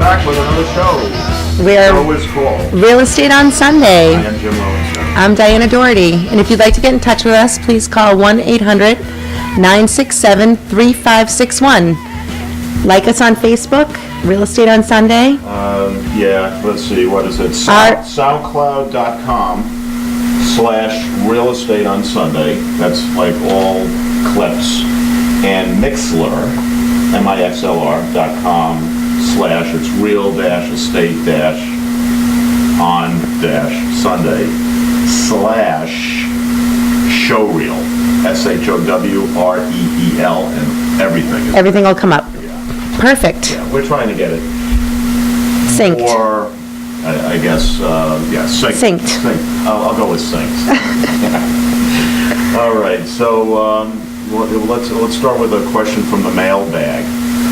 back with another show. We're Show is called Real Estate on Sunday. I am Jim Lowenstein. I'm Diana Doherty, and if you'd like to get in touch with us, please call 1-800-967-3561. Like us on Facebook, Real Estate on Sunday. Yeah, let's see, what is it? SoundCloud.com/Real Estate on Sunday. That's like all clips. And Mixlr, MIXLR.com/ it's real-estate-on-Sunday /showreel, SHOWREEL, and everything. Everything will come up. Yeah. Perfect. Yeah, we're trying to get it. Synced. Or, I guess, synced. Synced. I'll go with synced. All right, so let's start with a question from the mailbag.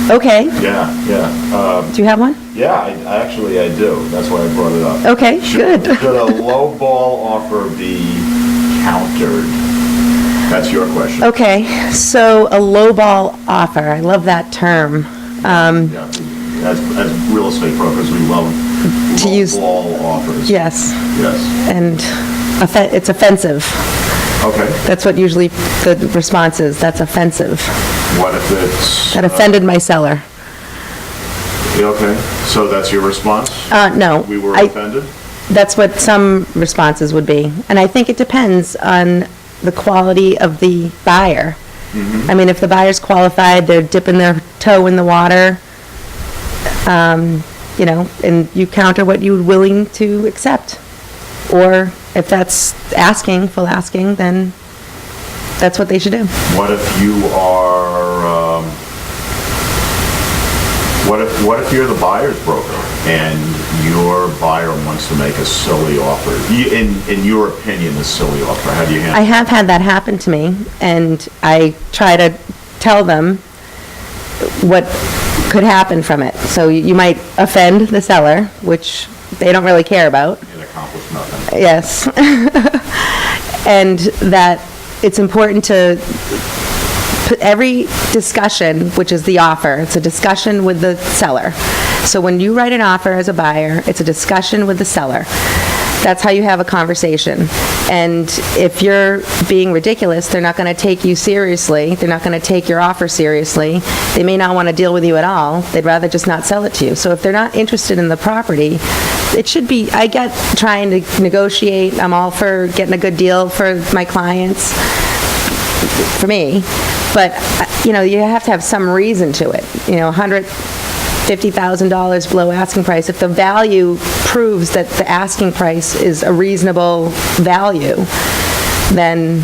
Okay. Yeah. Do you have one? Yeah, I do. That's why I brought it up. Okay, good. Should a low ball offer be countered? That's your question. Okay, so a lowball offer. I love that term. Yeah. As real estate brokers, we love To use- lowball offers. Yes, Yes. and it's offensive. Okay. That's what usually the response is. That's offensive. What if it's... That offended my seller. Okay, so that's your response? No. We were I- offended? That's what some responses would be. And I think it depends on the quality of the buyer. I mean, if the buyer's qualified, they're dipping their toe in the water, and you counter what you're willing to accept. Or if that's full asking, then that's what they should do. What if you are, what if you're the buyer's broker and your buyer wants to make a silly offer? In your opinion, a silly offer, how do you handle I it? have had that happen to me, and I try to tell them what could happen from it. So you might offend the seller, which they don't really care about. It accomplished nothing. Yes. And that it's important to put every discussion, which is the offer, it's a discussion with the seller. So when you write an offer as a buyer, it's a discussion with the seller. That's how you have a conversation. And if you're being ridiculous, they're not going to take you seriously. They're not going to take your offer seriously. They may not want to deal with you at all. They'd rather just not sell it to you. So if they're not interested in the property, it should be, I get trying to negotiate. I'm all for getting a good deal for my clients, for me. But, you have to have some reason to it. $150,000 below asking price. If the value proves that the asking price is a reasonable value, then,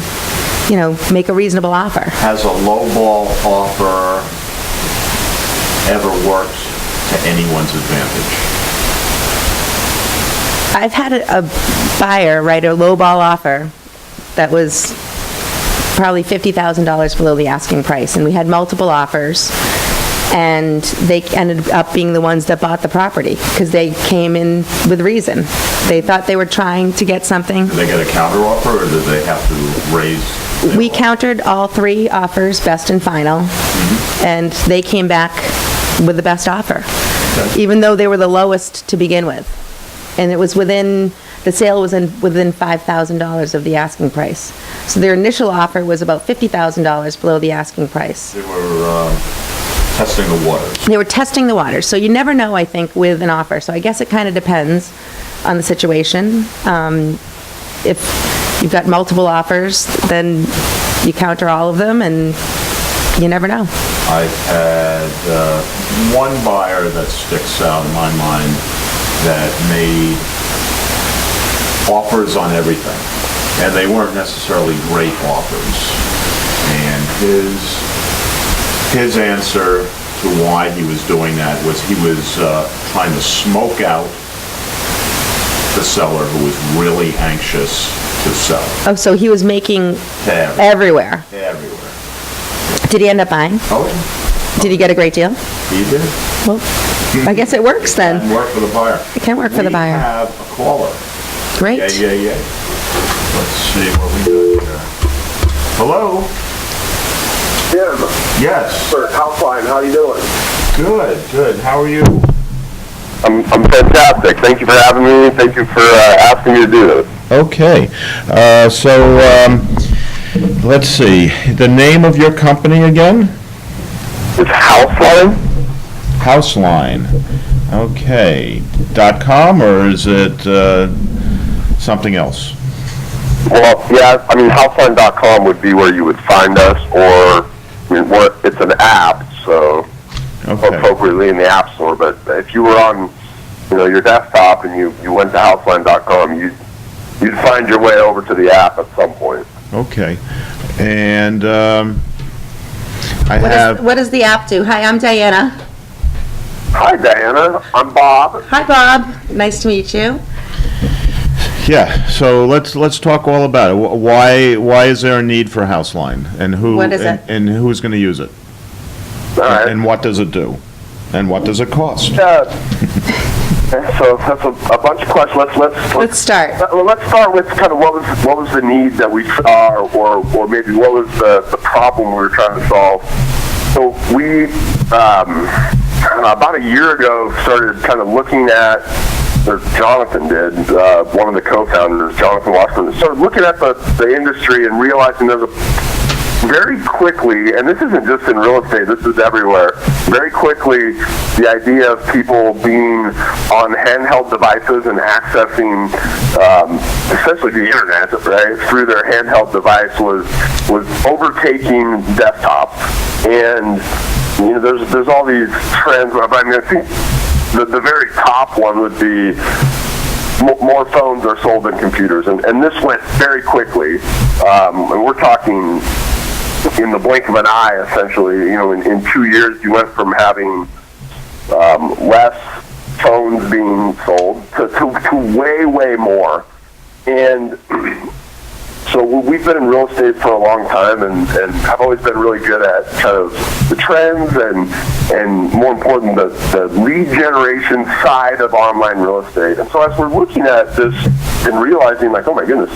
make a reasonable offer. Has a lowball offer ever worked to anyone's advantage? I've had a buyer write a lowball offer that was probably $50,000 below the asking price, and we had multiple offers, and they ended up being the ones that bought the property because they came in with reason. They thought they were trying to get something. Did they get a counter offer, or did they have to raise? We countered all three offers, best and final, and they came back with the best offer, even though they were the lowest to begin with. And it was the sale was within $5,000 of the asking price. So their initial offer was about $50,000 below the asking price. They were testing the waters. They were testing the waters. So you never know, I think, with an offer. So I guess it kind of depends on the situation. If you've got multiple offers, then you counter all of them, and you never know. I've had one buyer that sticks out in my mind that made offers on everything, and they weren't necessarily great offers. And his answer to why he was doing that was he was trying to smoke out the seller who was really anxious to sell. Oh, so he was making Everywhere. everywhere. Did he end up buying? Oh, Did he get a great deal? he did. Well, I guess it works then. And work for the buyer. It can work for the buyer. We have a caller. Great. Yeah. Let's see what we got here. Hello? Jim, Yes. for Houseline, how you doing? Good. How are you? I'm fantastic. Thank you for having me. Thank you for asking me to do this. Okay. Let's see. The name of your company again? It's Houseline. Houseline. Okay. .com, or is it something else? Well, yeah, I mean, Houseline.com would be where you would find us, or it's an app, so Okay. appropriately in the App Store. But if you were on, your desktop and you went to Houseline.com, you'd find your way over to the app at some point. Okay. And What does the app do? Hi, I'm Diana. Hi, Diana. I'm Bob. Hi, Bob. Nice to meet you. Yeah, so let's talk all about it. Why is there a need for Houseline, and who What is it? and who's going to use it, All right. and what does it do, and what does it cost? So that's a bunch of questions. Let's start. Well, let's start with kind of what was the need that we saw, or maybe what was the problem we were trying to solve. So we about a year ago started kind of looking at, or Jonathan did, one of the co-founders, Jonathan Washburn, started looking at the industry and realizing there's very quickly, and this isn't just in real estate, this is everywhere, very quickly the idea of people being on handheld devices and accessing essentially the internet, right, through their handheld device was overtaking desktops. And there's all these trends. I mean, I think the very top one would be more phones are sold than computers, and this went very quickly. And we're talking in the blink of an eye, essentially. In 2 years, you went from having less phones being sold to way more. And so we've been in real estate for a long time, and I've always been really good at kind of the trends and more important, the lead generation side of online real estate. And so as we're looking at this and realizing, like, oh my goodness,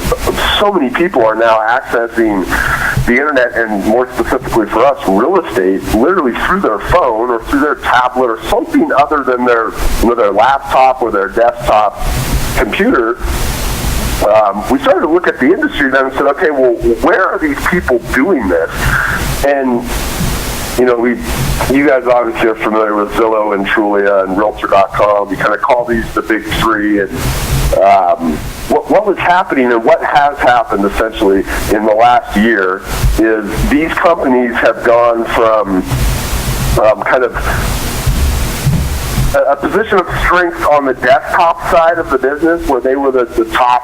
so many people are now accessing the internet, and more specifically for us, real estate, literally through their phone or through their tablet or something other than their laptop or their desktop computer. We started to look at the industry then and said, okay, well, where are these people doing this? And, you guys obviously are familiar with Zillow and Trulia and Realtor.com. We kind of call these the big three. And what was happening and what has happened essentially in the last year is these companies have gone from kind of a position of strength on the desktop side of the business, where they were the top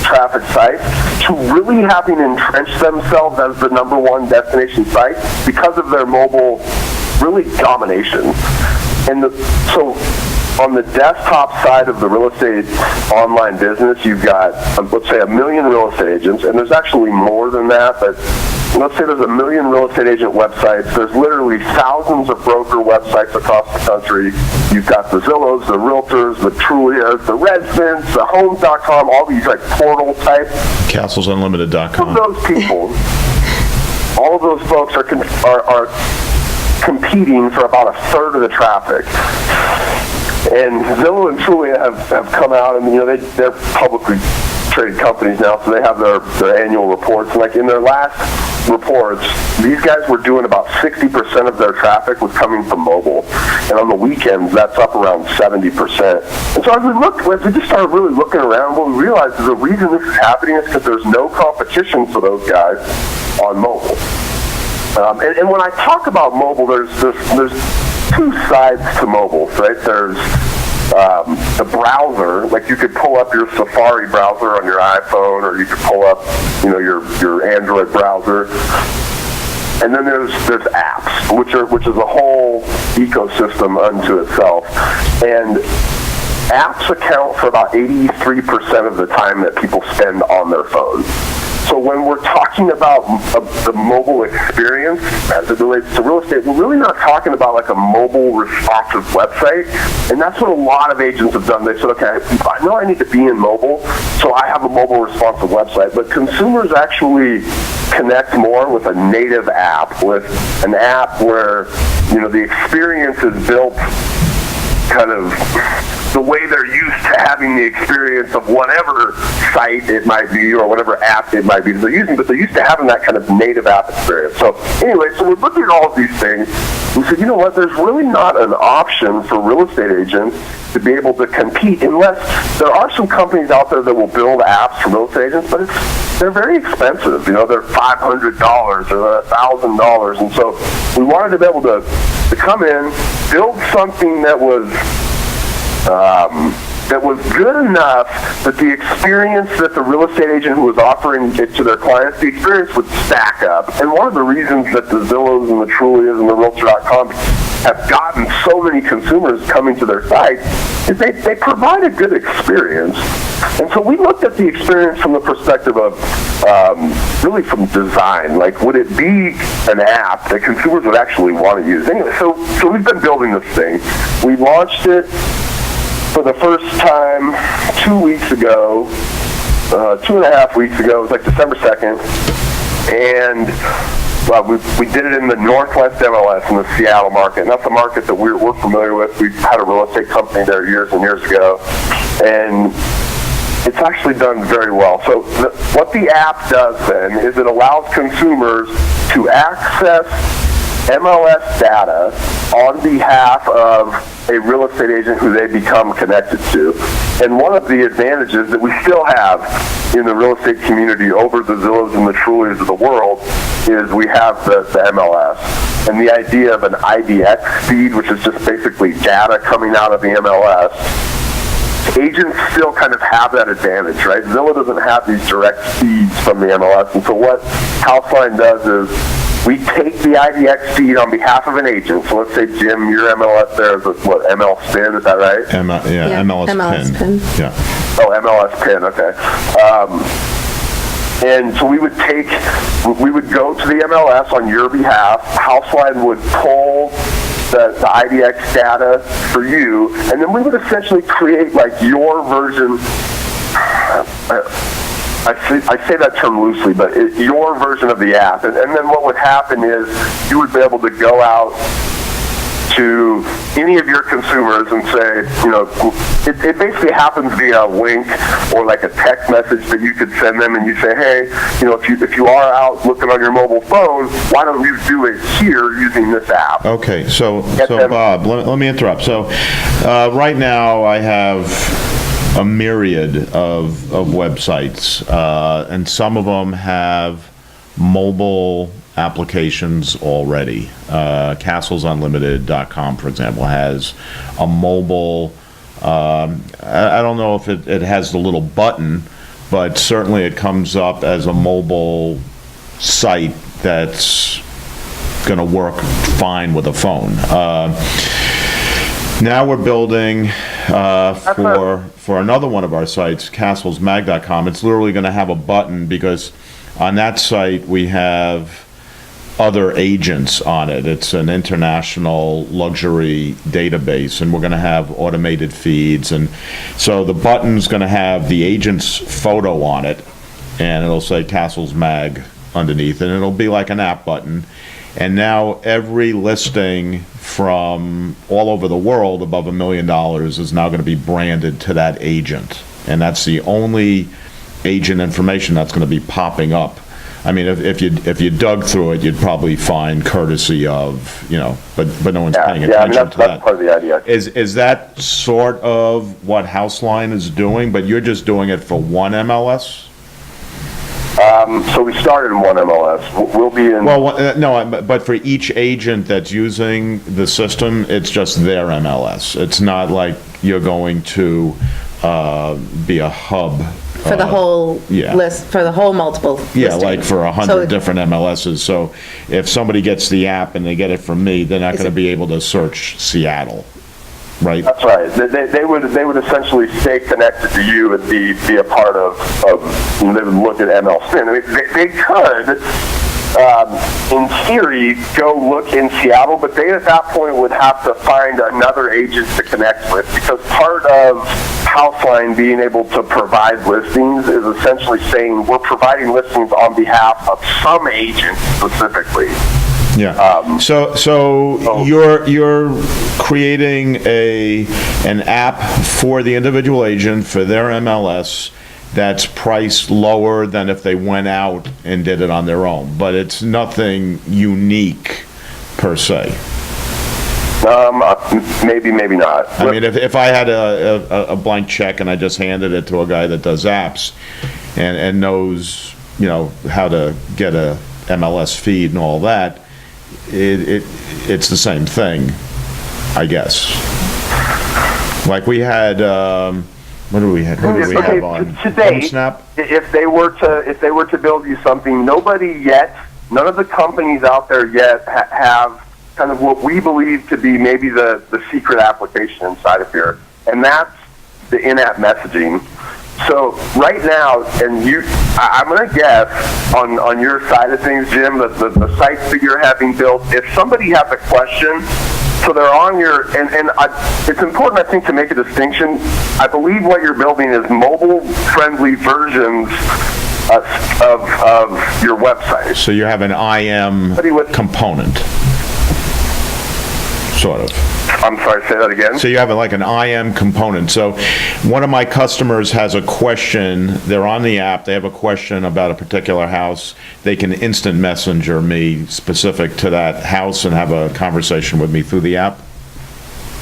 traffic site, to really having entrenched themselves as the number one destination site because of their mobile really domination. And so on the desktop side of the real estate online business, you've got, let's say, 1 million real estate agents, and there's actually more than that, but let's say there's 1 million real estate agent websites. There's literally thousands of broker websites across the country. You've got the Zillows, the Realtors, the Trulias, the Redfins, the Homes.com, all these like portal type. CastlesUnlimited.com. All of those people, all of those folks are competing for about a third of the traffic. And Zillow and Trulia have come out, and they're publicly traded companies now, so they have their annual reports. And like in their last reports, these guys were doing about 60% of their traffic was coming from mobile, and on the weekends that's up around 70%. And so as we just started really looking around, what we realized is the reason this is happening is because there's no competition for those guys on mobile. And when I talk about mobile, there's two sides to mobile, right? There's the browser, like you could pull up your Safari browser on your iPhone, or you could pull up, your Android browser. And then there's apps, which is a whole ecosystem unto itself. And apps account for about 83% of the time that people spend on their phones. So when we're talking about the mobile experience as it relates to real estate, we're really not talking about like a mobile responsive website. And that's what a lot of agents have done. They said, okay, I know I need to be in mobile, so I have a mobile responsive website. But consumers actually connect more with a native app, with an app where, the experience is built kind of the way they're used to having the experience of whatever site it might be or whatever app it might be that they're using, but they're used to having that kind of native app experience. So anyway, so we're looking at all of these things. We said, you know what, there's really not an option for real estate agents to be able to compete unless there are some companies out there that will build apps for real estate agents, but they're very expensive. You know, they're $500 or $1,000. And so we wanted to be able to come in, build something that was good enough that the experience that the real estate agent who was offering it to their clients, the experience would stack up. And one of the reasons that the Zillows and the Trulias and the Realtor.com have gotten so many consumers coming to their site is they provide a good experience. And so we looked at the experience from the perspective of really from design. Like, would it be an app that consumers would actually want to use? Anyway, so we've been building this thing. We launched it for the first time 2 weeks ago, 2.5 weeks ago. It was like December 2nd. And well, we did it in the Northwest MLS in the Seattle market. And that's a market that we're familiar with. We've had a real estate company there years and years ago. And it's actually done very well. So what the app does then is it allows consumers to access MLS data on behalf of a real estate agent who they become connected to. And one of the advantages that we still have in the real estate community over the Zillows and the Trulias of the world is we have the MLS. And the idea of an IDX feed, which is just basically data coming out of the MLS, agents still kind of have that advantage, right? Zillow doesn't have these direct feeds from the MLS. And so what Houseline does is we take the IDX feed on behalf of an agent. So let's say, Jim, your MLS there is what, ML Spin, is that right? MLS Pin. Yeah. Oh, MLS Pin, okay. And so we would go to the MLS on your behalf. Houseline would pull the IDX data for you, and then we would essentially create like your version. I say that term loosely, but your version of the app. And then what would happen is you would be able to go out to any of your consumers and say, you know, it basically happens via a link or like a text message that you could send them, and you say, hey, you know, if you are out looking on your mobile phone, why don't you do it here using this app? Okay, so Bob, let me interrupt. So right now I have a myriad of websites, and some of them have mobile applications already. CastlesUnlimited.com, for example, has a mobile, I don't know if it has the little button, but certainly it comes up as a mobile site that's going to work fine with a phone. Now we're building for another one of our sites, castlesmag.com. It's literally going to have a button because on that site we have other agents on it. It's an international luxury database, and we're going to have automated feeds. And so the button's going to have the agent's photo on it, and it'll say Castles Mag underneath, and it'll be like an app button. And now every listing from all over the world above $1 million is now going to be branded to that agent. And that's the only agent information that's going to be popping up. I mean, if you dug through it, you'd probably find courtesy of, you know, but no one's paying attention to that. That's part of the idea. Is that sort of what Houseline is doing, but you're just doing it for one MLS? So we started in one MLS. We'll be in... Well, no, but for each agent that's using the system, it's just their MLS. It's not like you're going to be a hub. For the whole list, for the whole multiple Yeah, listing. like for 100 different MLSs. So if somebody gets the app and they get it from me, they're not going to be able to search Seattle, right? That's right. They would essentially stay connected to you and be a part of they would look at ML Spin. I mean, they could, in theory, go look in Seattle, but they at that point would have to find another agent to connect with, because part of Houseline being able to provide listings is essentially saying we're providing listings on behalf of some agent specifically. Yeah. So you're creating an app for the individual agent for their MLS that's priced lower than if they went out and did it on their own, but it's nothing unique per se. Maybe not. I mean, if I had a blank check and I just handed it to a guy that does apps and knows, how to get a MLS feed and all that, it's the same thing, I guess. Like we had, what do we have on today? Snap? If they were to build you something, none of the companies out there yet have kind of what we believe to be maybe the secret application inside of here, and that's the in-app messaging. So right now, and I'm going to guess on your side of things, Jim, the sites that you're having built, if somebody has a question, so they're on your, it's important, I think, to make a distinction. I believe what you're building is mobile-friendly versions of your website. So you have an IM component, sort of. I'm sorry, say that again? So you have like an IM component. So one of my customers has a question, they're on the app, they have a question about a particular house, they can instant messenger me specific to that house and have a conversation with me through the app?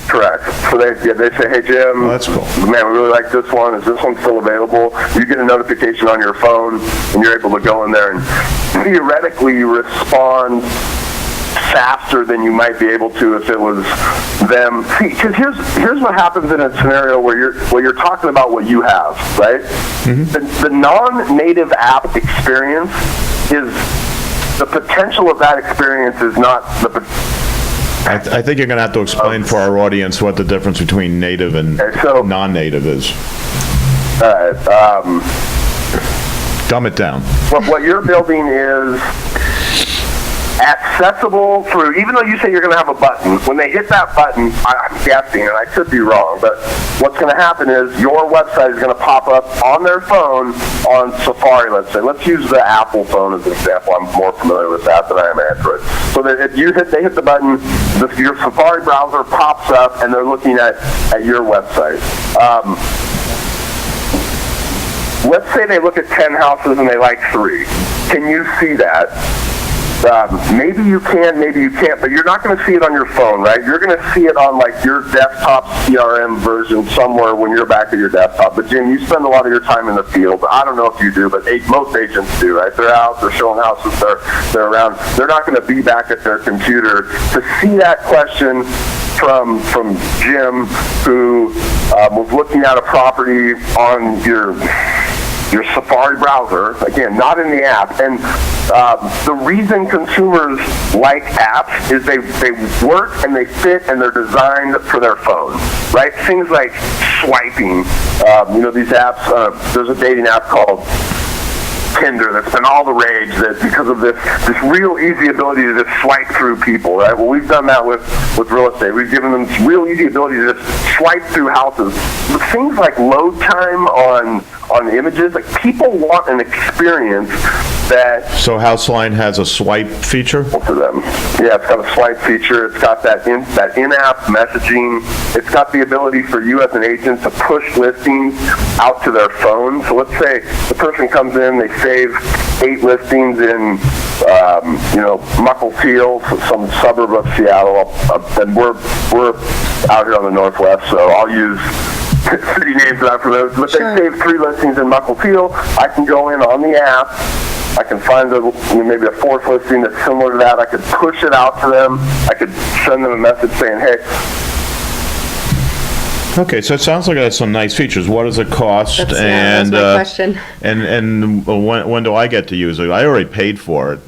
Correct. So they say, hey, Jim, that's cool. Man, we really like this one. Is this one still available? You get a notification on your phone, and you're able to go in there and theoretically respond faster than you might be able to if it was them. See, because here's what happens in a scenario where you're talking about what you have, right? Mm-hmm. The non-native app experience is the potential of that experience is not the. I think you're going to have to explain for our audience what the difference between native and non-native is. Dumb it down. What you're building is accessible through, even though you say you're going to have a button, when they hit that button, I'm guessing, and I could be wrong, but what's going to happen is your website is going to pop up on their phone on Safari, let's say. Let's use the Apple phone as an example. I'm more familiar with that than I am Android. So that if they hit the button, your Safari browser pops up, and they're looking at your website. Let's say they look at 10 houses and they like 3. Can you see that? Maybe you can, maybe you can't, but you're not going to see it on your phone, right? You're going to see it on like your desktop CRM version somewhere when you're back at your desktop. But Jim, you spend a lot of your time in the field. I don't know if you do, but most agents do, right? They're out, they're showing houses, they're around. They're not going to be back at their computer to see that question from Jim, who was looking at a property on your Safari browser, again, not in the app. And the reason consumers like apps is they work and they fit and they're designed for their phone, right? Things like swiping. These apps, there's a dating app called Tinder that's been all the rage that because of this real easy ability to just swipe through people, right? Well, we've done that with real estate. We've given them this real easy ability to just swipe through houses. But things like load time on images, like people want an experience that... So Houseline has a swipe feature? For them. Yeah, it's got a swipe feature. It's got that in-app messaging. It's got the ability for you as an agent to push listings out to their phone. So let's say the person comes in, they save 8 listings in, Mucklefield, some suburb of Seattle, and we're out here on the northwest, so I'll use city names that I'm familiar with. But sure. They save 3 listings in Mucklefield. I can go in on the app. I can find maybe a 4th listing that's similar to that. I could push it out to them. I could send them a message saying, hey. Okay, so it sounds like it has some nice features. What does it cost? That's my question. And when do I get to use it? I already paid for it.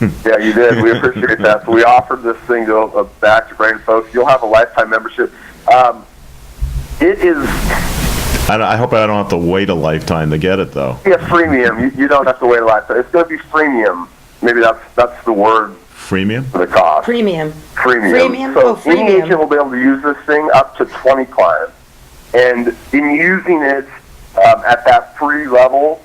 Yeah, you did. We appreciate that. So we offered this thing to a batch of brand folks. You'll have a lifetime membership. It is... I hope I don't have to wait a lifetime to get it, though. Yeah, freemium. You don't have to wait a lifetime. It's going to be freemium. Maybe that's the word. Freemium? For the cost. Premium. Freemium. So any agent will be able to use this thing up to 20 clients. And in using it at that free level,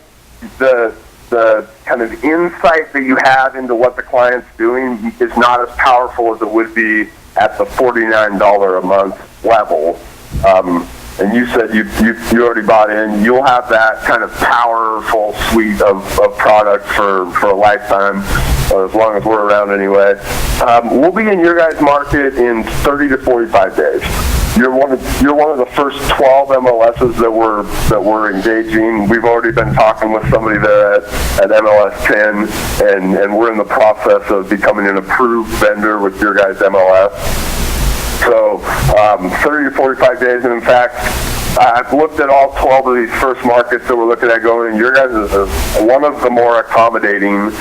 the the kind of insight that you have into what the client's doing is not as powerful as it would be at the $49 a month level. And you said you already bought in. You'll have that kind of powerful suite of products for a lifetime, as long as we're around anyway. We'll be in your guys' market in 30 to 45 days. You're one of the first 12 MLSs that we're engaging. We've already been talking with somebody there at MLS 10, and we're in the process of becoming an approved vendor with your guys' MLS. So 30 to 45 days, and in fact, I've looked at all 12 of these first markets that we're looking at going, and your guys is one of the more accommodating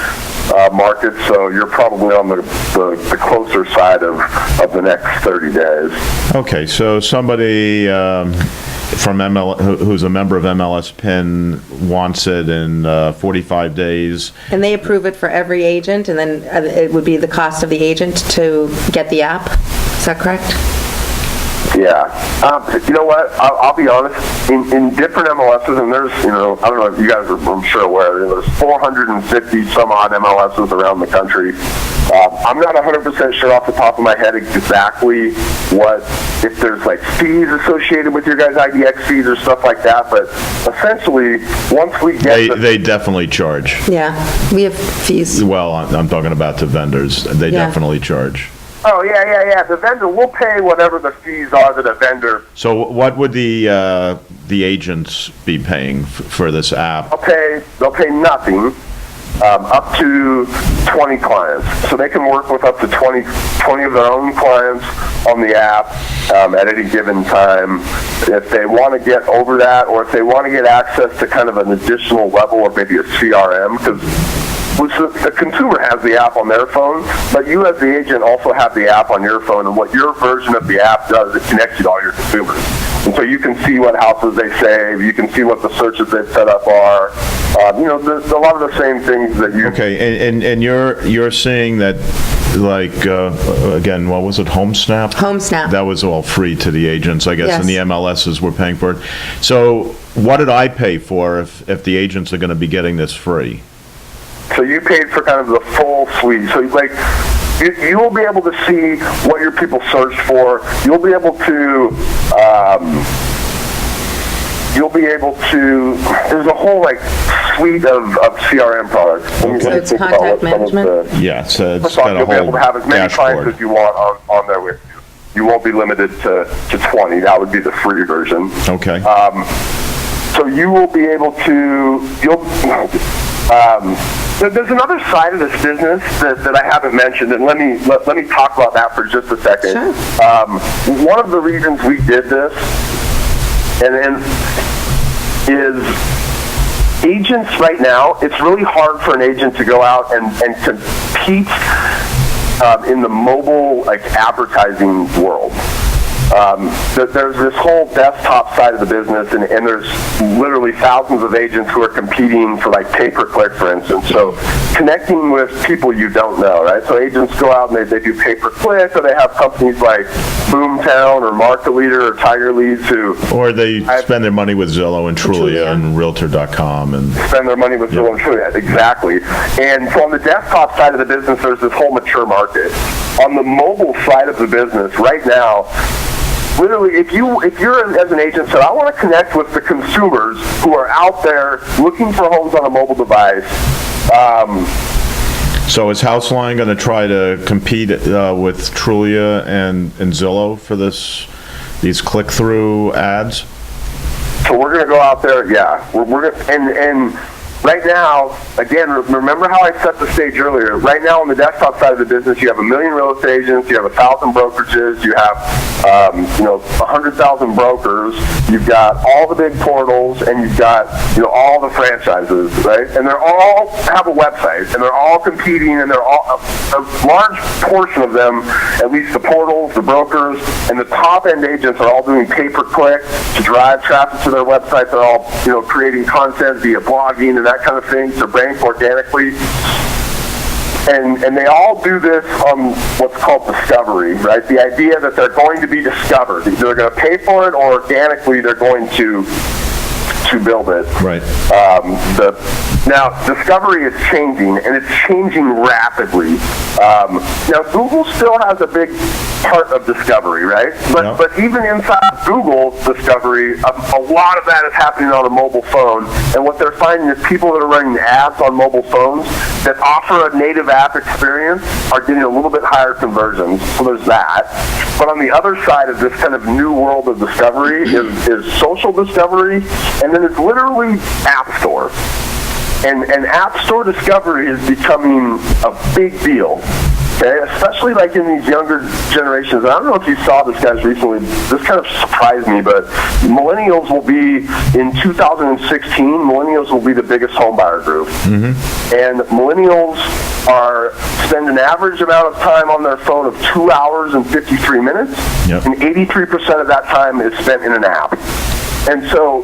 markets, so you're probably on the closer side of the next 30 days. Okay, so somebody from who's a member of MLS PIN wants it in 45 days. And they approve it for every agent, and then it would be the cost of the agent to get the app? Is that correct? Yeah. You know what? I'll be honest. In different MLSs, and there's, I don't know if you guys are, I'm sure, aware, there's 450 some odd MLSs around the country. I'm not 100% sure off the top of my head exactly if there's like fees associated with your guys' IDX fees or stuff like that, but essentially, once we get they definitely charge. Yeah, we have fees. Well, I'm talking about the vendors. They definitely charge. Oh, yeah. The vendor will pay whatever the fees are that a vendor. So what would the agents be paying for this app? They'll pay nothing up to 20 clients. So they can work with up to 20 of their own clients on the app at any given time. If they want to get over that, or if they want to get access to kind of an additional level or maybe a CRM, because the consumer has the app on their phone, but you as the agent also have the app on your phone, and what your version of the app does, it connects you to all your consumers. And so you can see what houses they save, you can see what the searches they've set up are, there's a lot of the same things that you... Okay, and you're seeing that, like, again, what was it, HomeSnap? HomeSnap. That was all free to the agents, I guess, Yes. and the MLSs were paying for it. So what did I pay for if the agents are going to be getting this free? So you paid for kind of the full suite. So like, you will be able to see what your people search for. You'll be able to, there's a whole like suite of CRM products. So it's contact management? Yeah, so it's First got off, a you'll be able whole to have as many clients dashboard. as you want on there with you. You won't be limited to 20. That would be the free version. Okay. So you will be able to, there's another side of this business that I haven't mentioned, and let me talk about that for just a second. Sure. One of the reasons we did this, and is agents right now, it's really hard for an agent to go out and compete in the mobile advertising world. There's this whole desktop side of the business, and there's literally thousands of agents who are competing for pay-per-click, for instance. So connecting with people you don't know, right? So agents go out and they do pay-per-click, or they have companies like Boomtown or Market Leader or Tiger Leads who... Or they spend their money with Zillow and Trulia and Realtor.com. And spend their money with Zillow and Trulia, exactly. And so on the desktop side of the business, there's this whole mature market. On the mobile side of the business, right now, literally, if you're as an agent said, I want to connect with the consumers who are out there looking for homes on a mobile device. So is Houseline going to try to compete with Trulia and Zillow for these click-through ads? So we're going to go out there, yeah. We're going and right now, again, remember how I set the stage earlier. Right now on the desktop side of the business, you have 1 million real estate agents, you have 1,000 brokerages, you have 100,000 brokers, you've got all the big portals, and you've got all the franchises, right? And they all have a website, and they're all competing, and they're all a large portion of them, at least the portals, the brokers, and the top end agents are all doing pay-per-click to drive traffic to their website. They're all creating content via blogging and that kind of thing to rank organically. And they all do this on what's called discovery, right? The idea that they're going to be discovered. Either they're going to pay for it, or organically they're going to who build it. Right. Now, discovery is changing, and it's changing rapidly. Now, Google still has a big part of discovery, right? But even inside Google discovery, a lot of that is happening on a mobile phone. And what they're finding is people that are running ads on mobile phones that offer a native app experience are getting a little bit higher conversions. So there's that. But on the other side of this kind of new world of discovery is social discovery, and then it's literally App Store. And App Store discovery is becoming a big deal, okay? Especially like in these younger generations. I don't know if you saw this, guys, recently. This kind of surprised me, but millennials will be, in 2016, millennials will be the biggest home buyer group. Mm-hmm. And millennials spend an average amount of time on their phone of 2 hours and 53 minutes, and 83% of that time is spent in an app. And so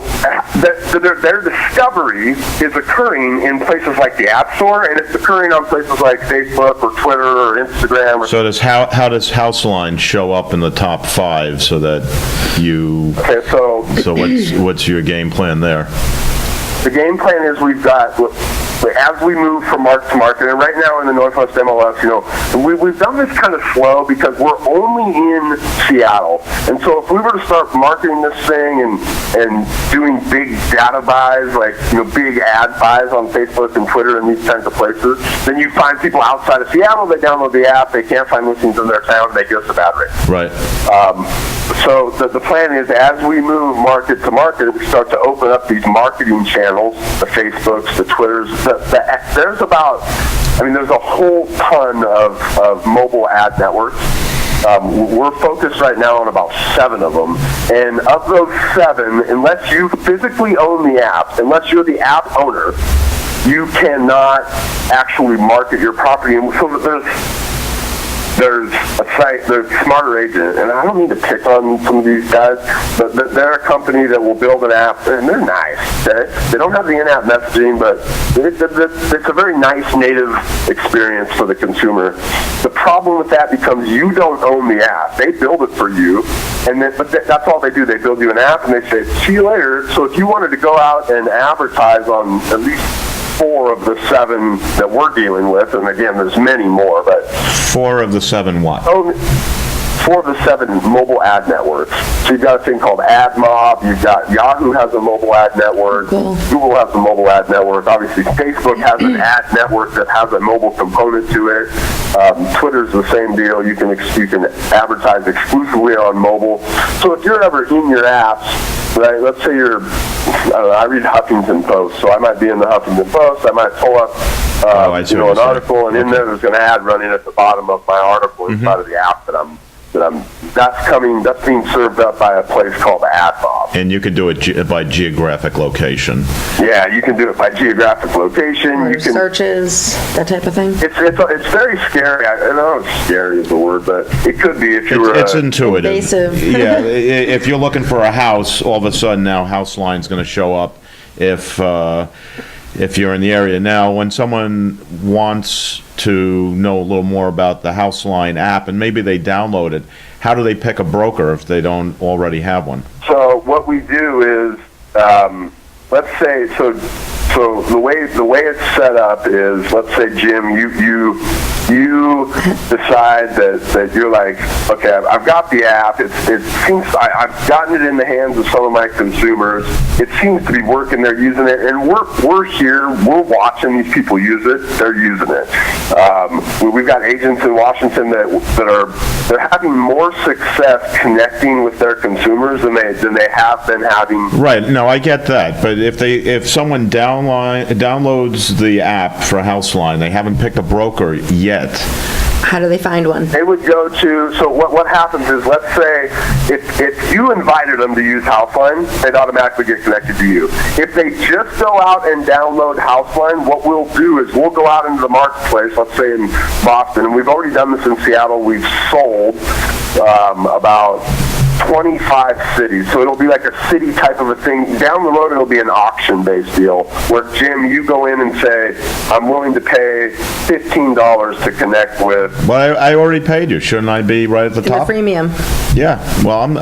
their discovery is occurring in places like the App Store, and it's occurring on places like Facebook or Twitter or Instagram. So how does Houseline show up in the top 5 so that you... Okay, so what's your game plan there? The game plan is we've got... As we move from market to market, and right now in the Northwest MLS, we've done this kind of slow because we're only in Seattle. And so if we were to start marketing this thing and doing big data buys, like big ad buys on Facebook and Twitter and these kinds of places, then you find people outside of Seattle, they download the app, they can't find listings in their town, they give us a bad rate. Right. So the plan is, as we move market to market, we start to open up these marketing channels, the Facebooks, the Twitters. There's a whole ton of mobile ad networks. We're focused right now on about 7 of them. And of those 7, unless you physically own the app, unless you're the app owner, you cannot actually market your property. And so there's a site, there's Smarter Agent, and I don't mean to pick on some of these guys, but they're a company that will build an app, and they're nice, okay? They don't have the in-app messaging, but it's a very nice native experience for the consumer. The problem with that becomes you don't own the app. They build it for you, but that's all they do. They build you an app, and they say, see you later. So if you wanted to go out and advertise on at least 4 of the 7 that we're dealing with, and again, there's many more, but... 4 of the 7 what? 4 of the 7 mobile ad networks. So you've got a thing called AdMob, you've got Yahoo has a mobile ad network, Google has a mobile ad network, obviously Facebook has an ad network that has a mobile component to it, Twitter's the same deal, you can advertise exclusively on mobile. So if you're ever in your apps, right, let's say I read Huffington Post, so I might be in the Huffington Post, I might pull up an article, and in there's an ad running at the bottom of my article inside of the app that's being served up by a place called AdMob. And you can do it by geographic location. Yeah, you can do it by geographic location. Or you can searches, that type of thing. It's very scary. I don't know if scary is the word, but it could be if you were. It's intuitive. Invasive. Yeah, if you're looking for a house, all of a sudden now Houseline's going to show up. If you're in the area now, when someone wants to know a little more about the Houseline app and maybe they download it, how do they pick a broker if they don't already have one? So what we do is, let's say, so the way it's set up is, let's say, Jim, you decide that you're like, okay, I've got the app. It seems I've gotten it in the hands of some of my consumers. It seems to be working. They're using it, and we're here. We're watching these people use it. They're using it. We've got agents in Washington they're having more success connecting with their consumers than they have been having. Right. No, I get that. But if someone downloads the app for Houseline, they haven't picked a broker yet. How do they find one? They would go to, so what happens is, let's say, if you invited them to use Houseline, they'd automatically get connected to you. If they just go out and download Houseline, what we'll do is we'll go out into the marketplace, let's say in Boston, and we've already done this in Seattle. We've sold about 25 cities. So it'll be like a city type of a thing. Down the road, it'll be an auction-based deal where, Jim, you go in and say, I'm willing to pay $15 to connect with. Well, I already paid you. Shouldn't I be right at the In the top? freemium. Yeah. Well,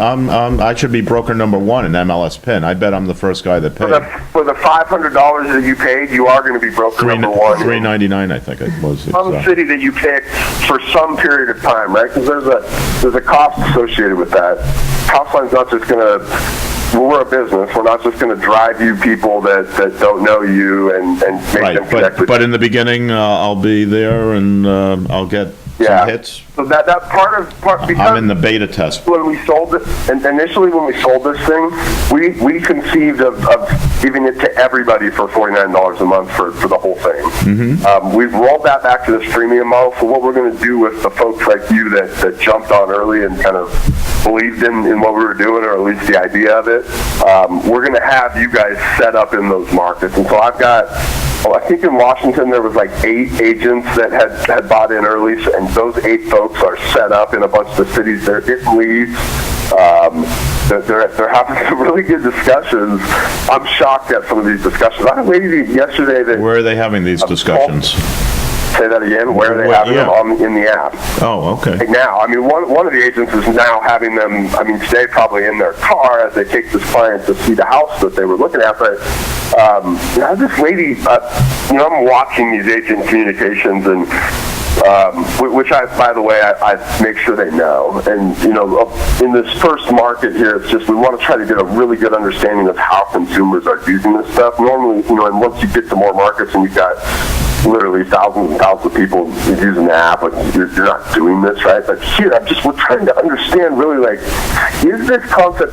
I should be broker number one in MLS PIN. I bet I'm the first guy that paid. For the $500 that you paid, you are going to be broker number one. $3.99, I think it was. Some city that you pick for some period of time, right? Because there's a cost associated with that. Houseline's not just going to, we're a business. We're not just going to drive you people that don't know you and make them connect with you. But in the beginning, I'll be there and I'll get some hits. So that because I'm in the beta test. When we sold it, and initially when we sold this thing, we conceived of giving it to everybody for $49 a month for the whole thing. We've rolled that back to this freemium model. So what we're going to do with the folks like you that jumped on early and kind of believed in what we were doing, or at least the idea of it, we're going to have you guys set up in those markets. And so I've got, I think in Washington there was like 8 agents that had bought in early, and those 8 folks are set up in a bunch of the cities. They're getting leads. They're having some really good discussions. I'm shocked at some of these discussions. I had a lady yesterday that... Where are they having these discussions? Say that again. Where are they having them? In the app. Oh, okay. Right now, I mean, one of the agents is now having them, I mean, today probably in their car as they take this client to see the house that they were looking at. But this lady, I'm watching these agent communications, and which by the way, I make sure they know. And, in this first market here, it's just we want to try to get a really good understanding of how consumers are using this stuff. Normally, and once you get to more markets and you've got literally thousands and thousands of people using the app, like you're not doing this, right? But here, we're trying to understand really, like, is this concept...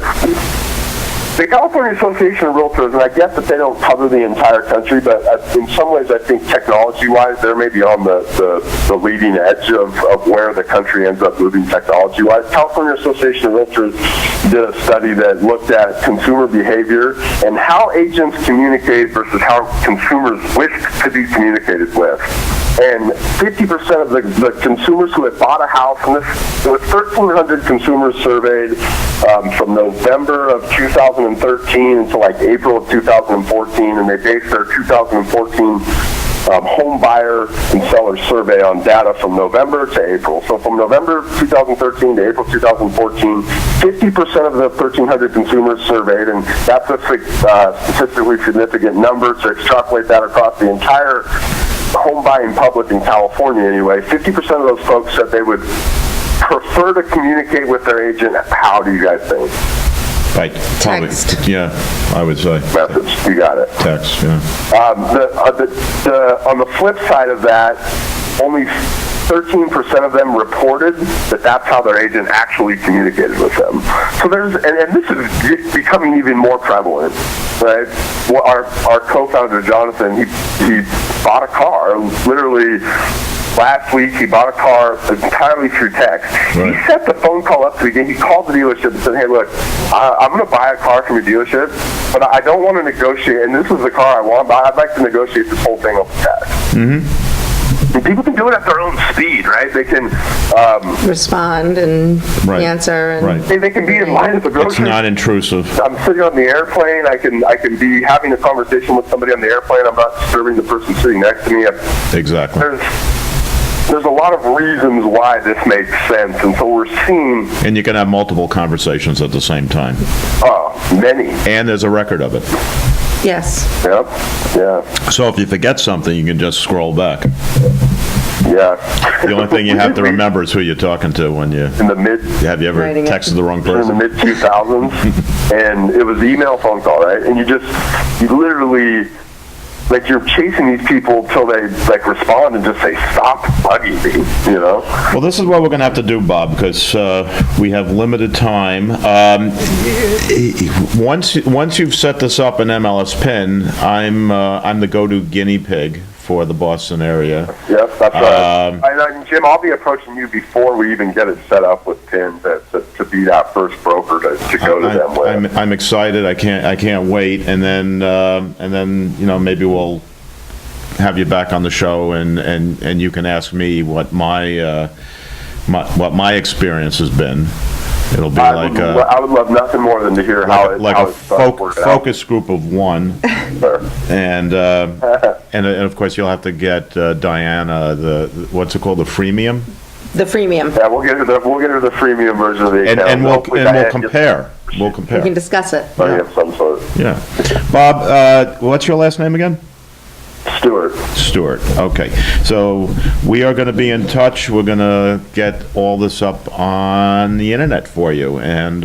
The California Association of Realtors, and I guess that they don't cover the entire country, but in some ways I think technology-wise they're maybe on the leading edge of where the country ends up moving technology-wise. California Association of Realtors did a study that looked at consumer behavior and how agents communicate versus how consumers wish to be communicated with. And 50% of the consumers who had bought a house, and there were 1,300 consumers surveyed from November of 2013 until like April of 2014, and they based their 2014 home buyer and seller survey on data from November to April. So from November 2013 to April 2014, 50% of the 1,300 consumers surveyed, and that's a statistically significant number to extrapolate that across the entire home buying public in California anyway. 50% of those folks said they would prefer to communicate with their agent. How do you guys think? Right. Probably, text. Yeah, I would say. Message. You got it. Text, yeah. On the flip side of that, only 13% of them reported that that's how their agent actually communicated with them. So and this is becoming even more prevalent, right? Well, our co-founder, Jonathan, he bought a car, literally last week. He bought a car entirely through text. Right. He set the phone call up to the game. He called the dealership and said, hey, look, I'm going to buy a car from your dealership, but I don't want to negotiate, and this is the car I want, but I'd like to negotiate this whole thing over text. Mm-hmm. And people can do it at their own speed, right? They can respond and answer. And they can be in line at the grocery. It's not intrusive. I'm sitting on the airplane. I can be having a conversation with somebody on the airplane. I'm not disturbing the person sitting next to me. Exactly. There's a lot of reasons why this makes sense, and so we're seeing... And you can have multiple conversations at the same time. Many. And there's a record of it. Yes. Yep. Yeah. So if you forget something, you can just scroll back. Yeah. The only thing you have to remember is who you're talking to when you... In the mid... Have you ever texted the wrong person? In the mid-2000s, and it was email phone call, right? And you literally... Like, you're chasing these people till they, respond and just say, stop bugging me, Well, this is what we're going to have to do, Bob, because we have limited time. Once you've set this up in MLS PIN, I'm the go-to guinea pig for the Boston area. Yes, that's right. Jim, I'll be approaching you before we even get it set up with PIN to be that first broker to go to them with. I'm excited. I can't wait. And then maybe we'll have you back on the show and you can ask me what my experience has been. It'll be I like would love nothing more than to hear how it like how a it's worked out. focus group of one, and of course you'll have to get Diana what's it called, the freemium, The freemium. Yeah, we'll get her the freemium version of the account. and we'll Hopefully Diane gets compare. We'll We compare. can discuss it. money of some sort. Yeah, Bob, what's your last name again? Stewart. Okay, so we are going to be in touch. We're going to get all this up on the internet for you, and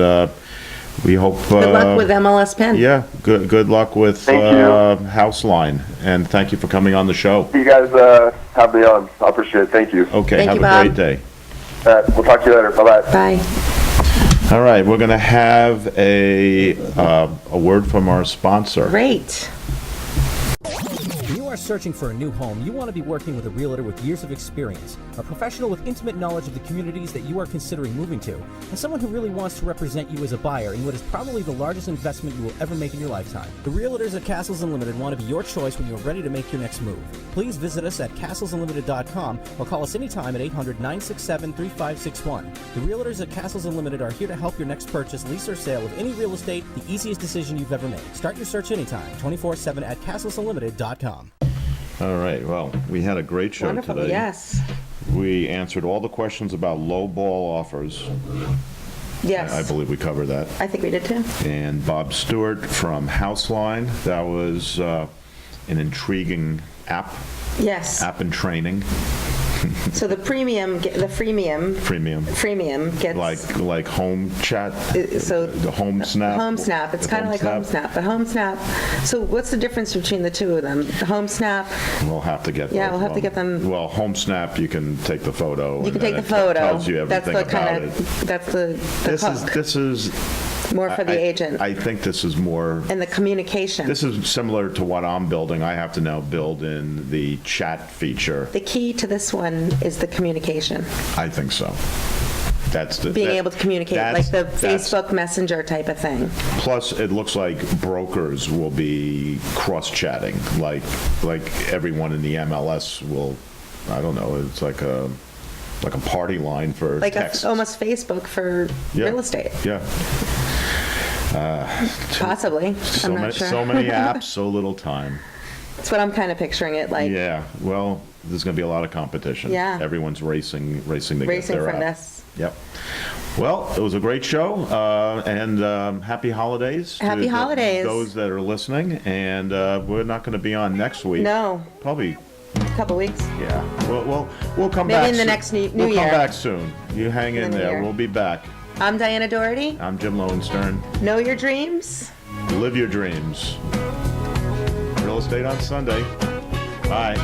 we hope. Good luck with MLS Pen. Yeah, good luck with Thank you. Houseline, and thank you for coming on the show. You guys have me on. I appreciate it. Thank you. Okay, Thank have you, a Bob. great day. We'll talk to you later. Bye-bye. Bye. All right, we're going to have a word from our sponsor. Great. When you are searching for a new home, you want to be working with a realtor with years of experience, a professional with intimate knowledge of the communities that you are considering moving to, and someone who really wants to represent you as a buyer in what is probably the largest investment you will ever make in your lifetime. The realtors at Castles Unlimited want to be your choice when you are ready to make your next move. Please visit us at castlesunlimited.com or call us anytime at 800-967-3561. The realtors at Castles Unlimited are here to help your next purchase, lease, or sale of any real estate the easiest decision you've ever made. Start your search anytime, 24/7 at castlesunlimited.com. All right, well, we had a great show Wonderful. today. Yes. We answered all the questions about low ball offers. Yes. I believe we covered that. I think we did too. And Bob Stewart from Houseline. That was an intriguing app in training. So the freemium Premium. gets Like home chat, so the home snap. Home Snap. It's The kind of like Home Snap, but Home Snap. So what's the difference between the two of them? The Home Snap. We'll have to get. Yeah, both we'll have of to get them. Well, home snap, you can take the photo. You can and take the then photo. It tells you everything That's the about kind it. of. That's the hook. This is More for the agent. I think this is more. And the communication. This is similar to what I'm building. I have to now build in the chat feature. The key to this one is the communication. I think so. That's the Being able to communicate, like the Facebook Messenger type of thing. Plus, it looks like brokers will be cross-chatting, like everyone in the MLS will. I don't know. It's like a party line for Like text. almost Facebook for real estate. Yeah. Possibly. I'm not sure. So many apps, so little time. That's what I'm kind of picturing it like. Yeah. Well, there's going to be a lot of competition. Yeah. Everyone's racing to get Racing their from app. this. Yep. Well, it was a great show, and happy holidays. Happy to holidays. those that are listening, and we're not going to be on next week. No. Probably. A couple weeks. Yeah. We'll come Maybe back. in the soon. next new We'll year. come back soon. You hang in the new there. year. We'll be back. I'm Diana Doherty. I'm Jim Lowenstern. Know your dreams. Live your dreams. Real estate on Sunday. Bye.